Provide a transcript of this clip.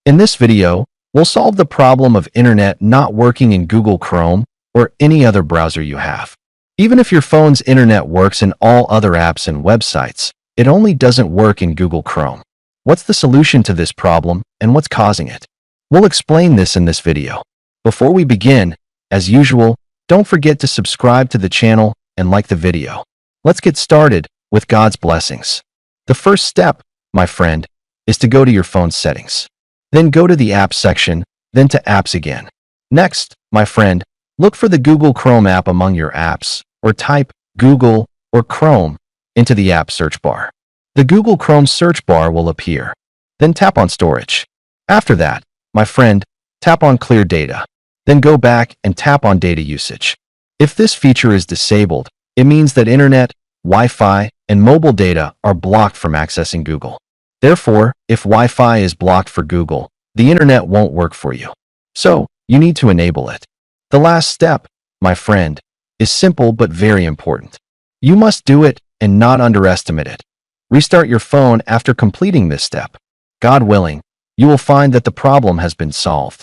In this video, we'll solve the problem of internet not working in Google Chrome or any other browser you have. Even if your phone's internet works in all other apps and websites, it only doesn't work in Google Chrome. What's the solution to this problem and what's causing it? We'll explain this in this video. Before we begin, as usual, don't forget to subscribe to the channel and like the video. Let's get started with God's blessings. The first step, my friend, is to go to your phone's settings. Then go to the Apps section, then to Apps again. Next, my friend, look for the Google Chrome app among your apps, or type Google or Chrome into the app search bar. The Google Chrome search bar will appear. Then tap on Storage. After that, my friend, tap on Clear Data. Then go back and tap on Data Usage. If this feature is disabled, it means that internet, Wi-Fi, and mobile data are blocked from accessing Google. Therefore, if Wi-Fi is blocked for Google, the internet won't work for you. So, you need to enable it. The last step, my friend, is simple but very important. You must do it and not underestimate it. Restart your phone after completing this step. God willing, you will find that the problem has been solved.